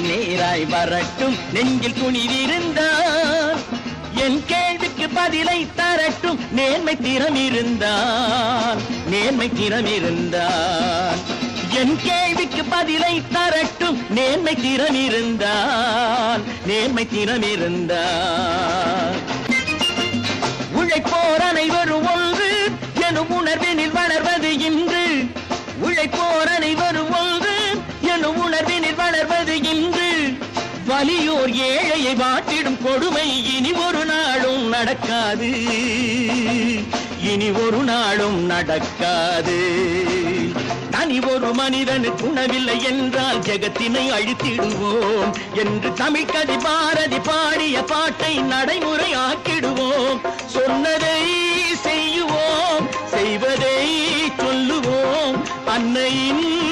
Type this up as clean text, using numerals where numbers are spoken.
நேராய் வரட்டும் நெஞ்சில் துணிவிருந்தால் என் கேள்விக்கு பதிலை தரட்டும் நேர்மை திறமிருந்தால் என் கேள்விக்கு பதிலை தரட்டும் நேர்மை திறமிருந்தால் உழைப்போர் அனைவரும் ஒன்று எனும் உணர்வினில் வளர்வது இன்று உழைப்போர் அனைவரும் ஒன்று எனும் உணர்வினில் வளர்வது இன்று வலியோர் ஏழையை வாட்டிடும் கொடுமை இனி ஒரு நாளும் நடக்காது தனி ஒரு மனிதனுக்கு உணவில்லை என்றால் ஜெகத்தினை அழித்திடுவோம் என்று தமிழ்கவி பாரதி பாடிய பாட்டை நடைமுறையாக்கிடுவோம் சொன்னதை செய்யுவோம் செய்வதை சொல்லுவோம் அன்னையின்